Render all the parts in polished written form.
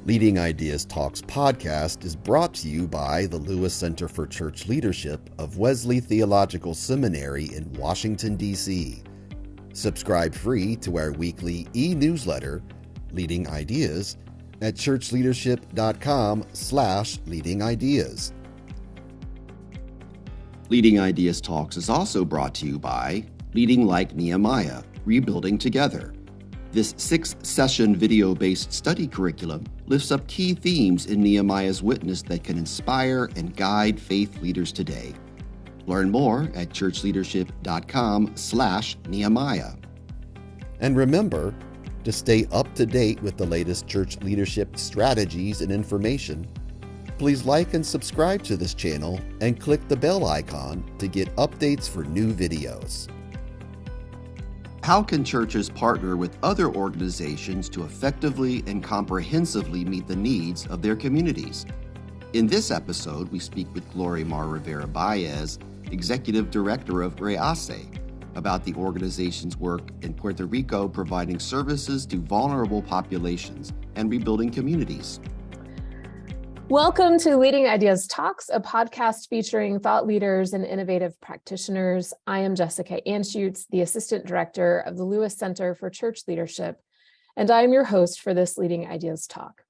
Leading Ideas Talks podcast is brought to you by the Lewis Center for Church Leadership of Wesley Theological Seminary in Washington, D.C. Subscribe free to our weekly e-newsletter, Leading Ideas, at churchleadership.com/leadingideas. Leading Ideas Talks is also brought to you by Leading Like Nehemiah, Rebuilding Together. This 6-session video-based study curriculum lifts up key themes in Nehemiah's witness that can inspire and guide faith leaders today. Learn more at churchleadership.com/Nehemiah. And remember, to stay up to date with the latest church leadership strategies and information, please like and subscribe to this channel and click the bell icon to get updates for new videos. How can churches partner with other organizations to effectively and comprehensively meet the needs of their communities? In this episode, we speak with Glorymar Rivera Báez, Executive Director of Rivera, about the organization's work in Puerto Rico providing services to vulnerable populations and rebuilding communities. Welcome to Leading Ideas Talks, a podcast featuring thought leaders and innovative practitioners. I am Jessica Anschutz, the Assistant Director of the Lewis Center for Church Leadership, and I am your host for this Leading Ideas Talk.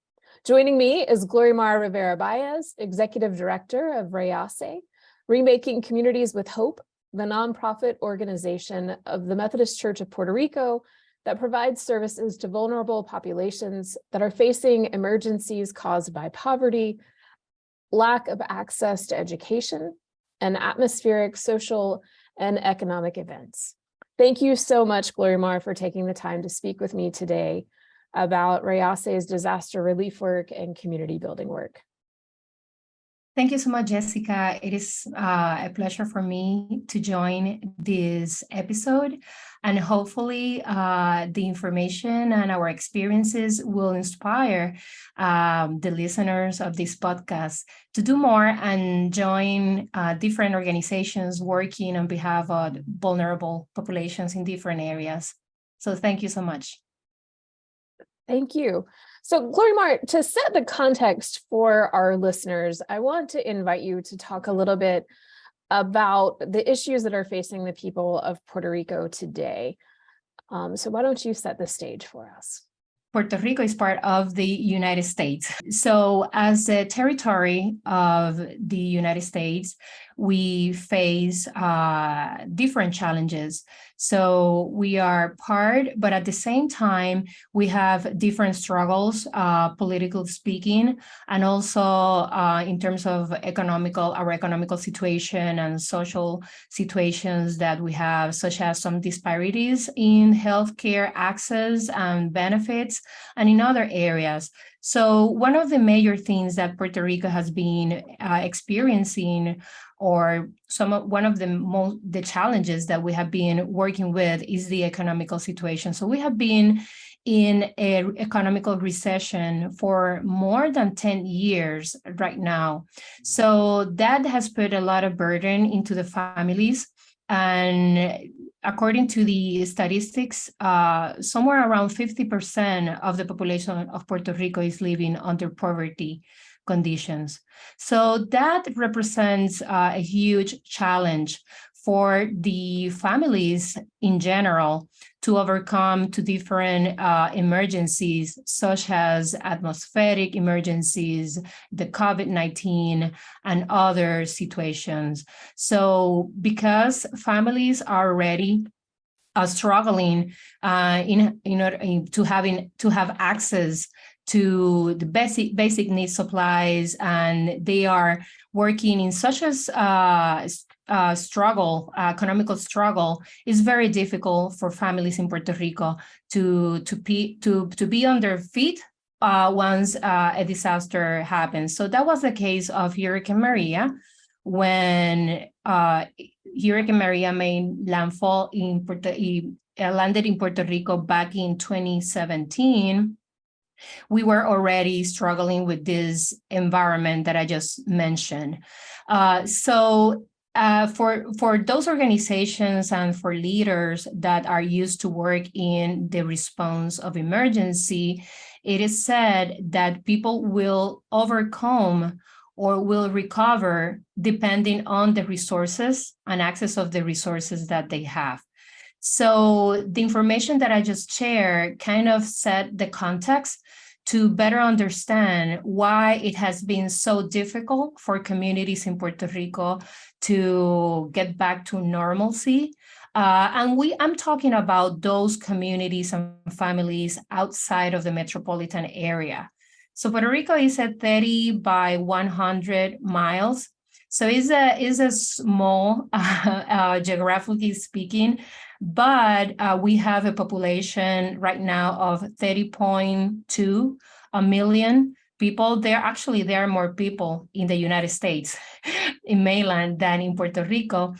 Joining me is Glorymar Rivera Báez, Executive Director of Rivera, Remaking Communities with Hope, the nonprofit organization of the Methodist Church of Puerto Rico that provides services to vulnerable populations that are facing emergencies caused by poverty, lack of access to education, and atmospheric, social, and economic events. Thank you so much, Glorymar, for taking the time to speak with me today about Rivera's disaster relief work and community building work. Thank you so much, Jessica. It is a pleasure for me to join this episode, and hopefully the information and our experiences will inspire the listeners of this podcast to do more and join different organizations working on behalf of vulnerable populations in different areas. So thank you so much. Thank you. So, Glorymar, to set the context for our listeners, I want to invite you to talk a little bit about the issues that are facing the people of Puerto Rico today. So why don't you set the stage for us? Puerto Rico is part of the United States. So as a territory of the United States, we face different challenges. So we are part, but at the same time, we have different struggles, political speaking, and also in terms of our economical situation and social situations that we have, such as some disparities in healthcare access and benefits, and in other areas. So one of the major things that Puerto Rico has been experiencing, or one of the challenges that we have been working with, is the economical situation. So we have been in an economical recession for more than 10 years right now. So that has put a lot of burden into the families. And according to the statistics, somewhere around 50% of the population of Puerto Rico is living under poverty conditions. So that represents a huge challenge for the families in general to overcome to different emergencies, such as atmospheric emergencies, the COVID-19, and other situations. So because families are already struggling in order to have access to the basic needs supplies, and they are working in such a economical struggle, is very difficult for families in Puerto Rico to be on their feet once a disaster happens. So that was the case of Hurricane Maria, when Hurricane Maria made landfall landed in Puerto Rico back in 2017. We were already struggling with this environment that I just mentioned. So for those organizations and for leaders that are used to work in the response of emergency, it is said that people will overcome or will recover depending on the resources and access of the resources that they have. So the information that I just shared kind of set the context to better understand why it has been so difficult for communities in Puerto Rico to get back to normalcy. I'm talking about those communities and families outside of the metropolitan area. So Puerto Rico is at 30 by 100 miles. So it's a small, geographically speaking, but we have a population right now of 30.2 million people. There are more people in the United States, in mainland, than in Puerto Rico.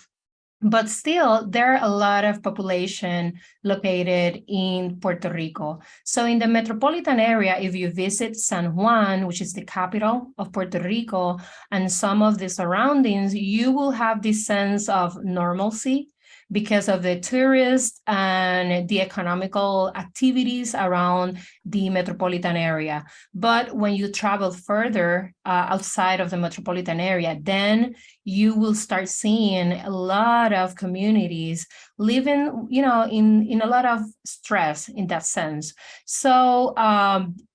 But still, there are a lot of population located in Puerto Rico. So in the metropolitan area, if you visit San Juan, which is the capital of Puerto Rico, and some of the surroundings, you will have this sense of normalcy because of the tourists and the economical activities around the metropolitan area. But when you travel further outside of the metropolitan area, then you will start seeing a lot of communities living, in a lot of stress in that sense. So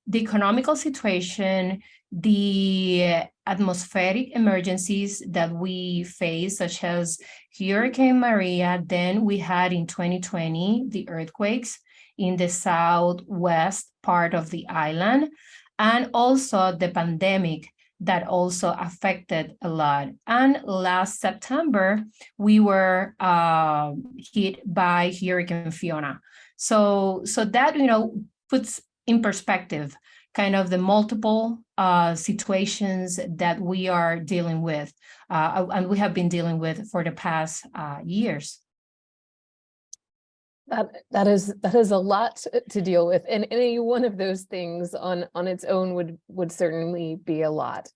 the economical situation, the atmospheric emergencies that we face, such as Hurricane Maria, then we had in 2020 the earthquakes in the southwest part of the island, and also the pandemic that also affected a lot. And last September, we were hit by Hurricane Fiona. So that, puts in perspective kind of the multiple situations that we are dealing with, and we have been dealing with for the past years. That is a lot to deal with, and any one of those things on its own would certainly be a lot.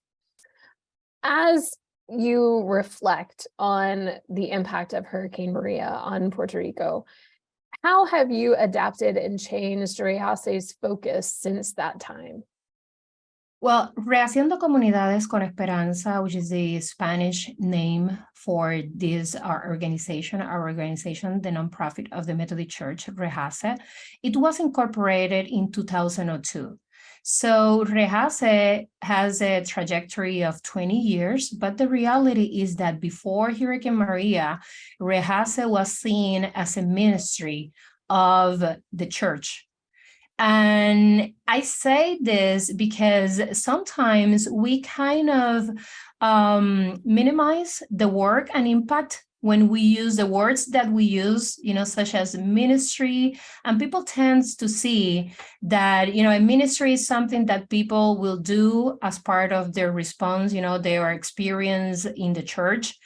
As you reflect on the impact of Hurricane Maria on Puerto Rico, how have you adapted and changed REHACE's focus since that time? Well, Rehaciendo Comunidades con Esperanza, which is the Spanish name for this our organization, the nonprofit of the Methodist Church, REHACE, it was incorporated in 2002. So REHACE has a trajectory of 20 years, but the reality is that before Hurricane Maria, REHACE was seen as a ministry of the church. And I say this because sometimes we kind of minimize the work and impact when we use the words that we use, such as ministry, and people tend to see that, a ministry is something that people will do as part of their response, their experience in the church.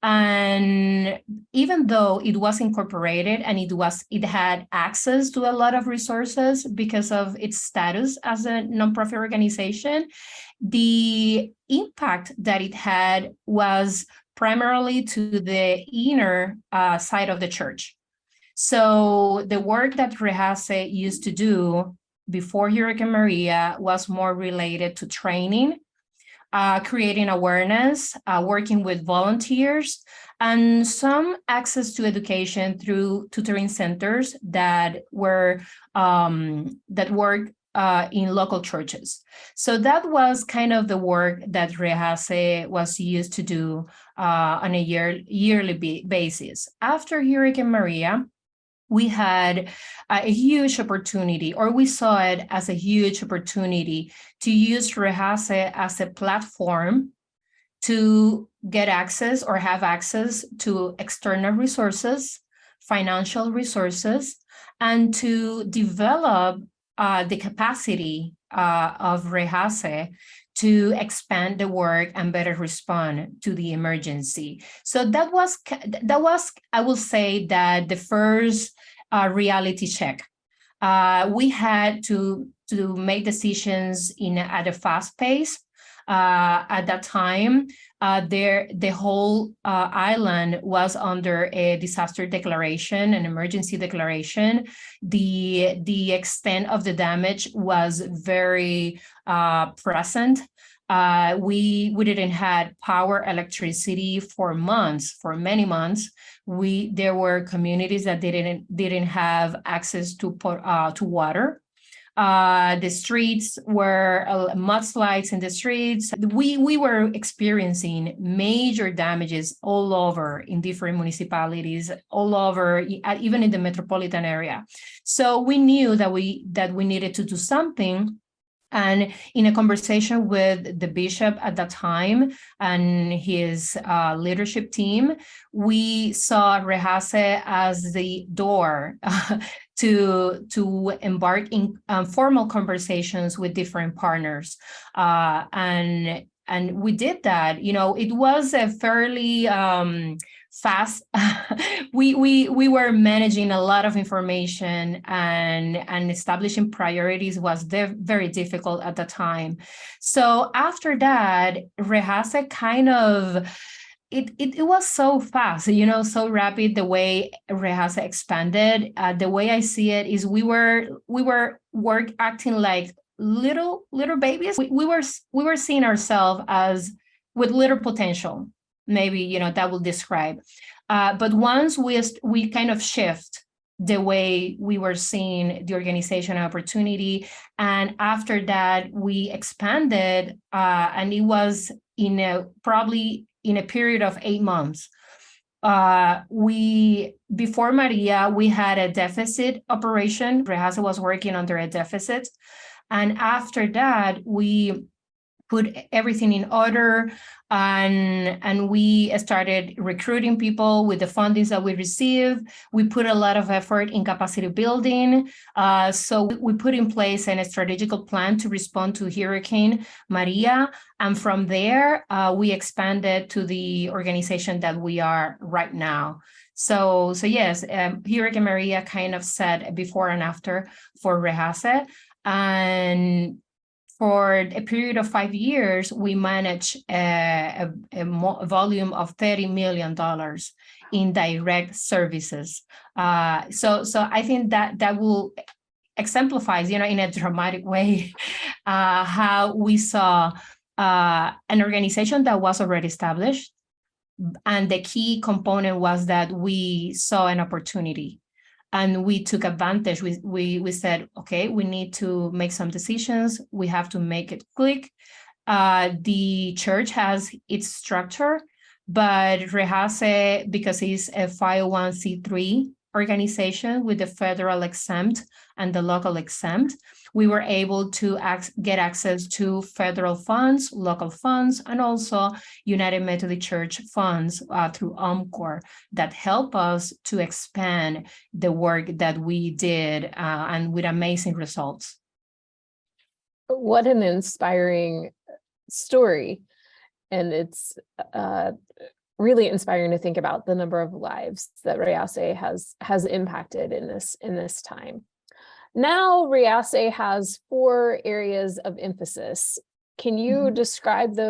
And even though it was incorporated and it had access to a lot of resources because of its status as a nonprofit organization, the impact that it had was primarily to the inner side of the church. So the work that REHACE used to do before Hurricane Maria was more related to training, creating awareness, working with volunteers, and some access to education through tutoring centers that work in local churches. So that was kind of the work that REHACE was used to do on a yearly basis. After Hurricane Maria, we had a huge opportunity, or we saw it as a huge opportunity to use REHACE as a platform to get access or have access to external resources, financial resources, and to develop the capacity of REHACE to expand the work and better respond to the emergency. So that was, I will say, that the first reality check. We had to make decisions at a fast pace. At that time, the whole island was under a disaster declaration, an emergency declaration. The extent of the damage was very present. We didn't have power, electricity for months, for many months. There were communities that didn't have access to water. The streets were mudslides in the streets. We were experiencing major damages all over in different municipalities, all over, even in the metropolitan area. So we knew that we needed to do something. And in a conversation with the bishop at that time and his leadership team, we saw Rehase as the door to embark in formal conversations with different partners. And we did that. It was a fairly fast. we were managing a lot of information, and establishing priorities was very difficult at the time. So after that, Rehase kind of it was so fast, so rapid, the way Rehase expanded. The way I see it is we were acting like little babies. We were seeing ourselves as with little potential. Maybe, that will describe. But once we kind of shift the way we were seeing the organization opportunity, and after that we expanded, and it was probably in a period of 8 months. Before Maria, we had a deficit operation. Rehase was working under a deficit. And after that, we put everything in order, and we started recruiting people with the fundings that we received. We put a lot of effort in capacity building. So we put in place a strategical plan to respond to Hurricane Maria. And from there, we expanded to the organization that we are right now. So yes, Hurricane Maria kind of set a before and after for Rehase. And for a period of 5 years, we managed a volume of $30 million in direct services. So I think that will exemplify, in a dramatic way, how we saw an organization that was already established. And the key component was that we saw an opportunity. And we took advantage. We said, okay, we need to make some decisions. We have to make it click. The church has its structure, but Rehase, because it's a 501c3 organization with the federal exempt and the local exempt, we were able to get access to federal funds, local funds, and also United Methodist Church funds through OMCOR that help us to expand the work that we did, and with amazing results. What an inspiring story. And it's really inspiring to think about the number of lives that Rehase has impacted in this time. Now, Rehase has 4 areas of emphasis. Can you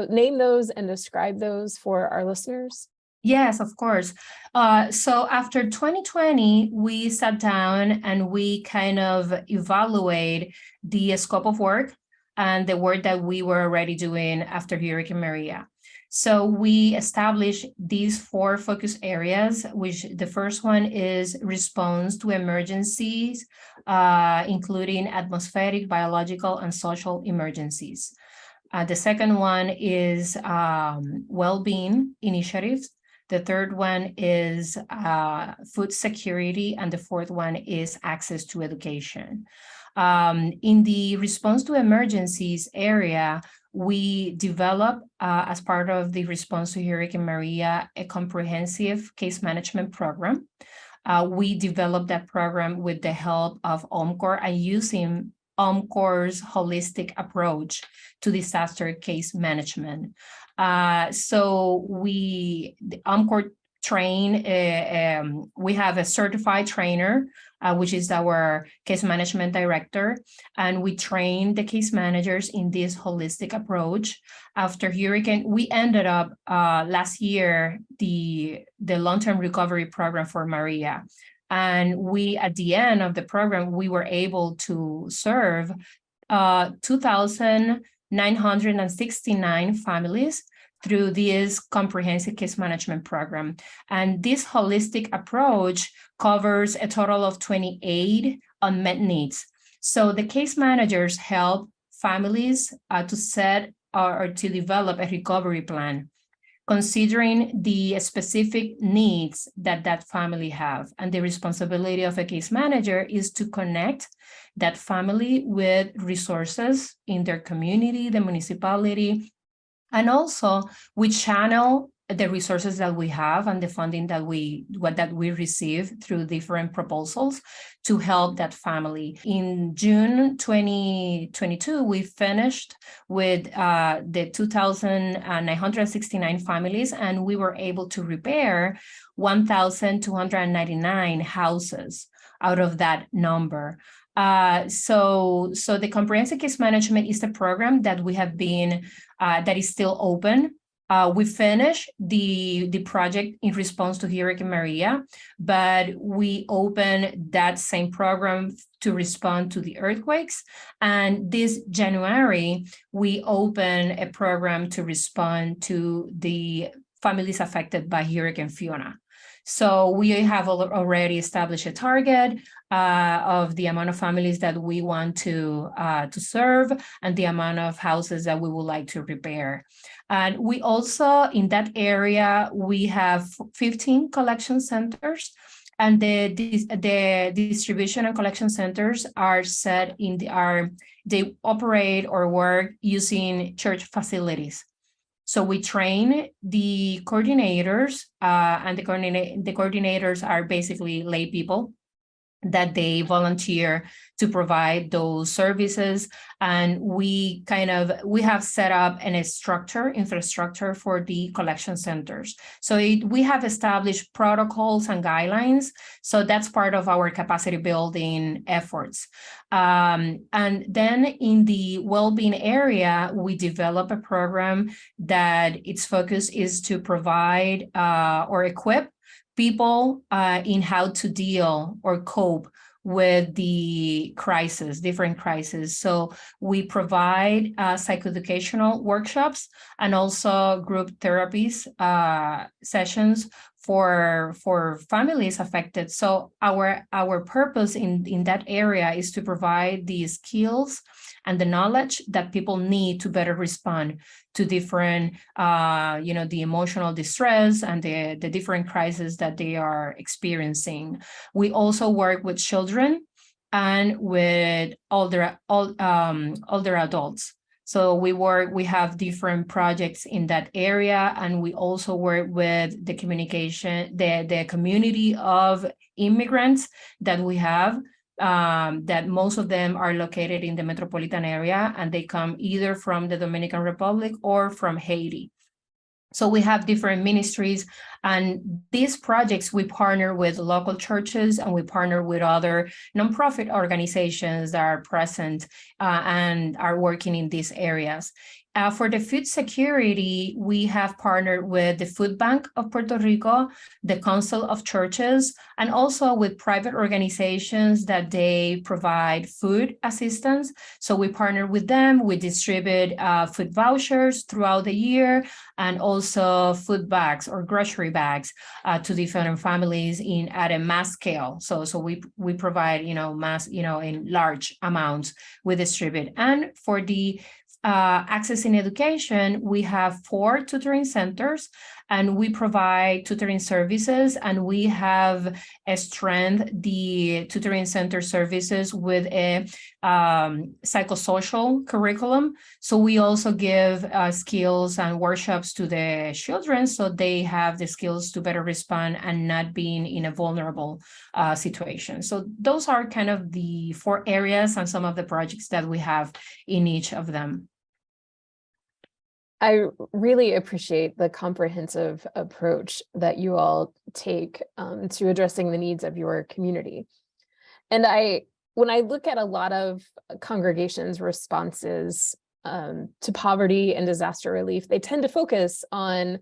name those and describe those for our listeners? Yes, of course. So after 2020, we sat down and we kind of evaluate the scope of work and the work that we were already doing after Hurricane Maria. So we established these 4 focus areas, which the first one is response to emergencies, including atmospheric, biological, and social emergencies. The second one is well-being initiatives. The third one is food security, and the fourth one is access to education. In the response to emergencies area, we developed, as part of the response to Hurricane Maria, a comprehensive case management program. We developed that program with the help of OMCOR and using OMCOR's holistic approach to disaster case management. So the OMCOR train, we have a certified trainer, which is our case management director, and we train the case managers in this holistic approach. After hurricane, we ended up last year the long-term recovery program for Maria. And we, at the end of the program, we were able to serve 2,969 families through this comprehensive case management program. And this holistic approach covers a total of 28 unmet needs. So the case managers help families to set or to develop a recovery plan, considering the specific needs that that family have. And the responsibility of a case manager is to connect that family with resources in their community, the municipality, and also we channel the resources that we have and the funding that we receive through different proposals to help that family. In June 2022, we finished with the 2,969 families, and we were able to repair 1,299 houses out of that number. So the comprehensive case management is a program that we have been, that is still open. We finished the project in response to Hurricane Maria, but we opened that same program to respond to the earthquakes. And this January, we opened a program to respond to the families affected by Hurricane Fiona. So we have already established a target of the amount of families that we want to serve and the amount of houses that we would like to repair. And we also, in that area, we have 15 collection centers, and the distribution and collection centers are set in they operate or work using church facilities. So we train the coordinators, and the coordinators are basically lay people that they volunteer to provide those services. And we have set up infrastructure for the collection centers. So we have established protocols and guidelines. So that's part of our capacity building efforts. And then in the well-being area, we develop a program that its focus is to provide or equip people in how to deal or cope with the different crises. So we provide psychoeducational workshops and also group therapies sessions for families affected. So our purpose in that area is to provide the skills and the knowledge that people need to better respond to different, the emotional distress and the different crises that they are experiencing. We also work with children and with older adults. So we have different projects in that area, and we also work with the community of immigrants that we have, that most of them are located in the metropolitan area, and they come either from the Dominican Republic or from Haiti. So we have different ministries, and these projects, we partner with local churches and we partner with other nonprofit organizations that are present and are working in these areas. For the food security, we have partnered with the Food Bank of Puerto Rico, the Council of Churches, and also with private organizations that they provide food assistance. So we partner with them. We distribute food vouchers throughout the year, and also food bags or grocery bags to different families at a mass scale. So we provide mass in large amounts we distribute. And for the access in education, we have 4 tutoring centers, and we provide tutoring services, and we have strengthened the tutoring center services with a psychosocial curriculum. So we also give skills and workshops to the children so they have the skills to better respond and not being in a vulnerable situation. So those are kind of the 4 areas and some of the projects that we have in each of them. I really appreciate the comprehensive approach that you all take to addressing the needs of your community. And when I look at a lot of congregations' responses to poverty and disaster relief, they tend to focus on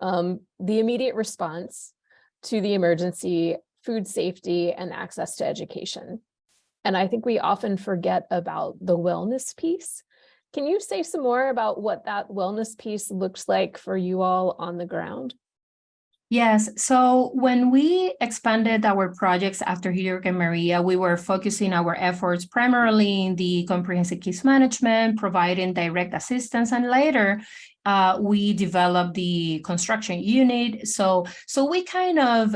the immediate response to the emergency, food safety, and access to education. And I think we often forget about the wellness piece. Can you say some more about what that wellness piece looks like for you all on the ground? Yes. So when we expanded our projects after Hurricane Maria, we were focusing our efforts primarily in the comprehensive case management, providing direct assistance, and later we developed the construction unit. So we kind of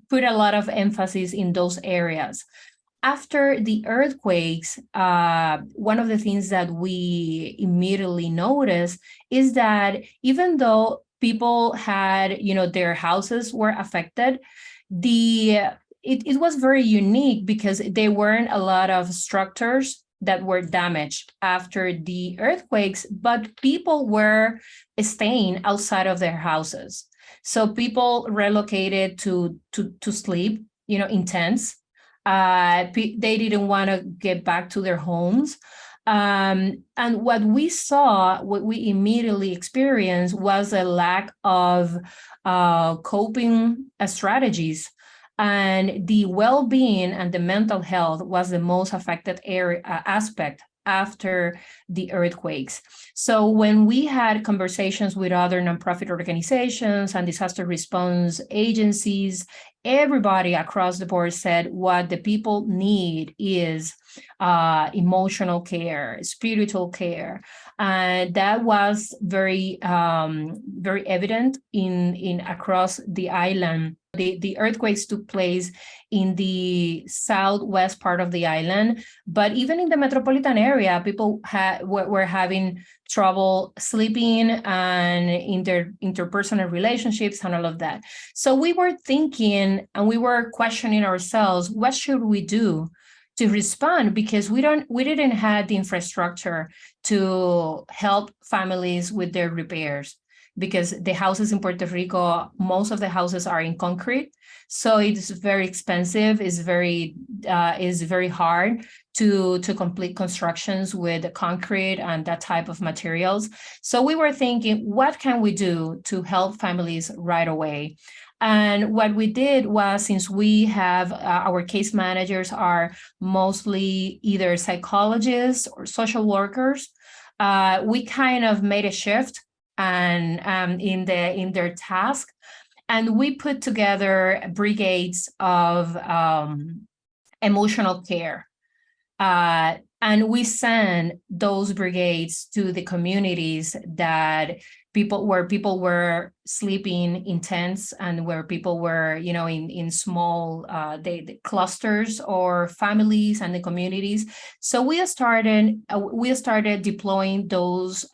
put a lot of emphasis in those areas. After the earthquakes, one of the things that we immediately noticed is that even though people had, their houses were affected, it was very unique because there weren't a lot of structures that were damaged after the earthquakes, but people were staying outside of their houses. So people relocated to sleep, in tents. They didn't want to get back to their homes. And what we immediately experienced was a lack of coping strategies. And the well-being and the mental health was the most affected aspect after the earthquakes. So when we had conversations with other nonprofit organizations and disaster response agencies, everybody across the board said what the people need is emotional care, spiritual care. And that was very evident in across the island. The earthquakes took place in the southwest part of the island, but even in the metropolitan area, people were having trouble sleeping and in their interpersonal relationships and all of that. So we were thinking and we were questioning ourselves, what should we do to respond? Because we didn't have the infrastructure to help families with their repairs, because the houses in Puerto Rico, most of the houses are in concrete. So it's very expensive, is very hard to complete constructions with concrete and that type of materials. So we were thinking, what can we do to help families right away? And what we did was, since we have our case managers are mostly either psychologists or social workers, we kind of made a shift and in their task, and we put together brigades of emotional care, and we send those brigades to the communities that people were sleeping in tents and where people were, in small the clusters or families and the communities. So we started deploying those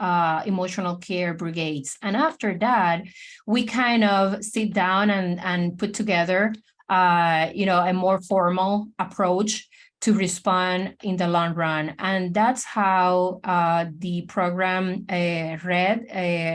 emotional care brigades. And after that, we kind of sit down and put together, a more formal approach to respond in the long run. And that's how the program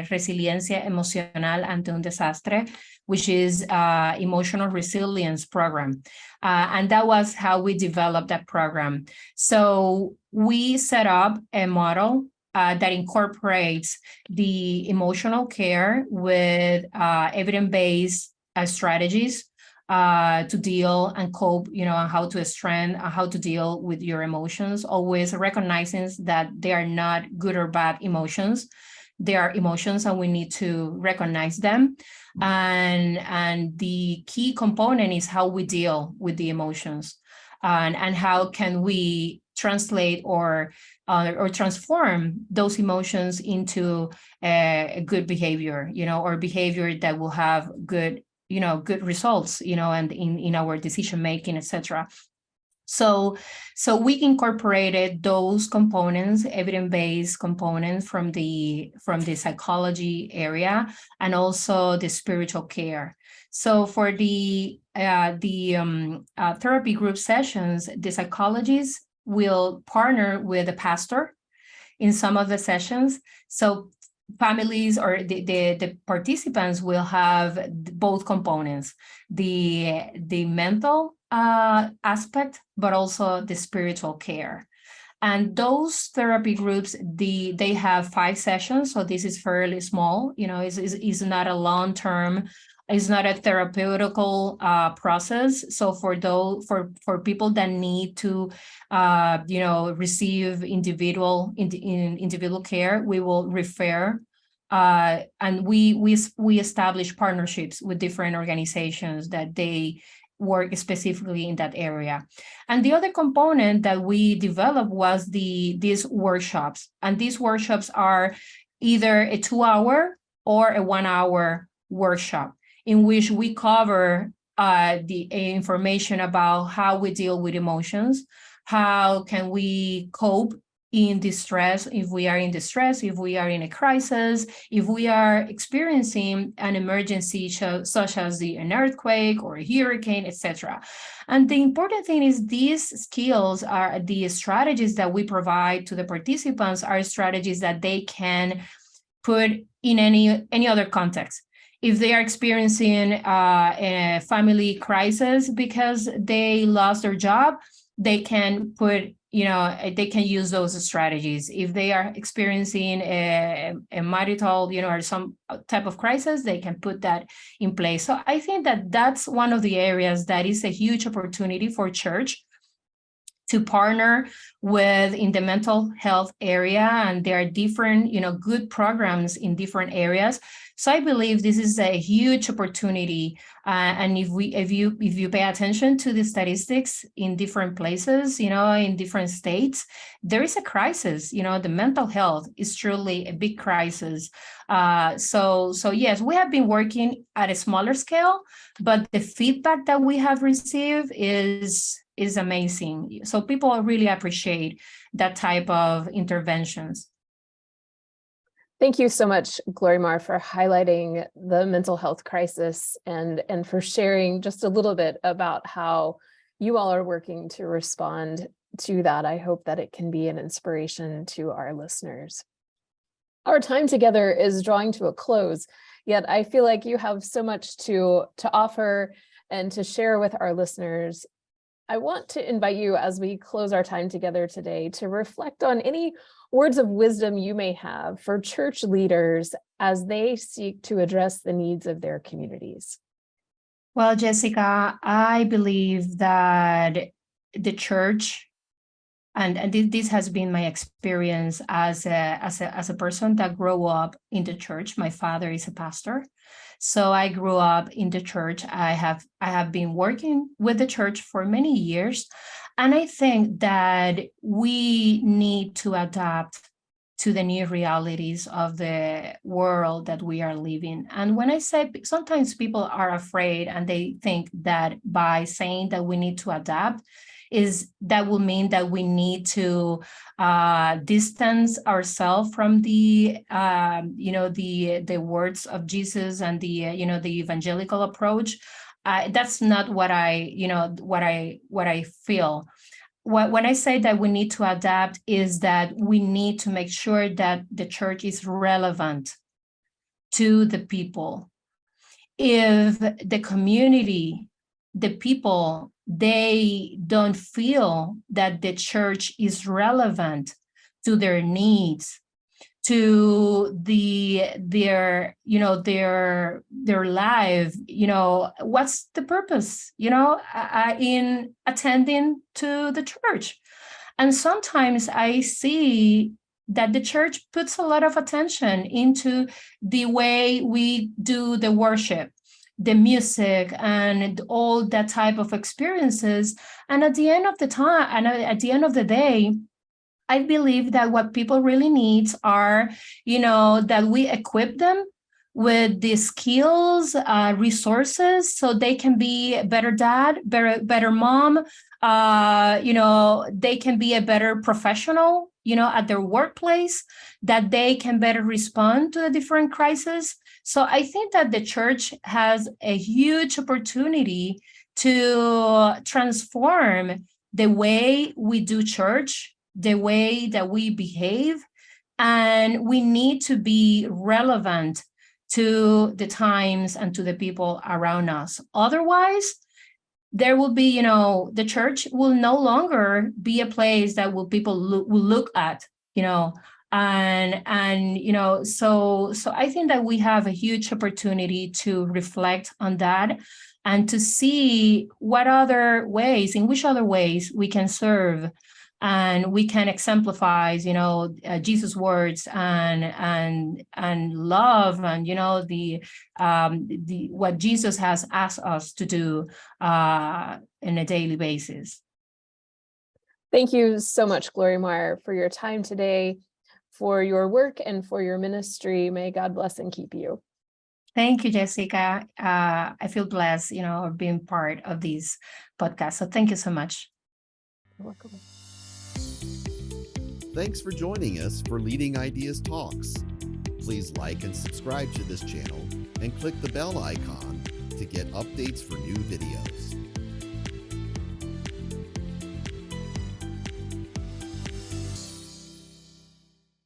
Resiliencia Emocional ante un Desastre, which is emotional resilience program. And that was how we developed that program. So we set up a model that incorporates the emotional care with evidence-based strategies to deal and cope, and how to deal with your emotions, always recognizing that they are not good or bad emotions. They are emotions and we need to recognize them. And the key component is how we deal with the emotions, and how can we translate or transform those emotions into a good behavior, or behavior that will have good results, and in our decision making, etc. So we incorporated those components, evidence-based components from the psychology area, and also the spiritual care. So for the therapy group sessions, the psychologists will partner with a pastor in some of the sessions. So families or the participants will have both components, the mental aspect, but also the spiritual care. And those therapy groups, they have 5 sessions, so this is fairly small. Is not a long-term, it's not a therapeutical process. So for people that need to receive individual care, we will refer. And we establish partnerships with different organizations that they work specifically in that area. And the other component that we developed was these workshops. And these workshops are either a 2-hour or a 1-hour workshop in which we cover the information about how we deal with emotions, how can we cope in distress, if we are in distress, if we are in a crisis, if we are experiencing an emergency such as an earthquake or a hurricane, etc. And the important thing is these skills are the strategies that we provide to the participants are strategies that they can put in any other context. If they are experiencing a family crisis because they lost their job, they can they can use those strategies. If they are experiencing a marital, or some type of crisis, they can put that in place. So I think that that's one of the areas that is a huge opportunity for church to partner with in the mental health area. And there are different, good programs in different areas. So I believe this is a huge opportunity. And if you pay attention to the statistics in different places, in different states, there is a crisis. The mental health is truly a big crisis. So yes, we have been working at a smaller scale, but the feedback that we have received is amazing. So people really appreciate that type of interventions. Thank you so much, Glorymar, for highlighting the mental health crisis and for sharing just a little bit about how you all are working to respond to that. I hope that it can be an inspiration to our listeners. Our time together is drawing to a close, yet I feel like you have so much to offer and to share with our listeners. I want to invite you, as we close our time together today, to reflect on any words of wisdom you may have for church leaders as they seek to address the needs of their communities. Well, Jessica, I believe that the church, and this has been my experience as a person that grew up in the church. My father is a pastor. So I grew up in the church. I have been working with the church for many years. And I think that we need to adapt to the new realities of the world that we are living. And when I say sometimes people are afraid and they think that by saying that we need to adapt, that will mean that we need to distance ourselves from the words of Jesus and the evangelical approach. That's not what I feel. When I say that we need to adapt is that we need to make sure that the church is relevant to the people. If the community, the people, they don't feel that the church is relevant to their needs, to their life, what's the purpose, in attending to the church? And sometimes I see that the church puts a lot of attention into the way we do the worship, the music, and all that type of experiences. And at the end of the day, I believe that what people really need are, that we equip them with the skills, resources, so they can be a better dad, better mom. They can be a better professional, at their workplace, that they can better respond to the different crises. So I think that the church has a huge opportunity to transform the way we do church, the way that we behave, And we need to be relevant to the times and to the people around us. Otherwise, there will be, the church will no longer be a place that people will look at, and so I think that we have a huge opportunity to reflect on that and to see in which other ways we can serve and we can exemplify, Jesus' words and love and the what Jesus has asked us to do in a daily basis. Thank you so much, Glorymar, for your time today, for your work and for your ministry. May God bless and keep you. Thank you, Jessica. I feel blessed, being part of this podcast. So thank you so much. You're welcome. Thanks for joining us for Leading Ideas Talks. Please like and subscribe to this channel and click the bell icon to get updates for new videos.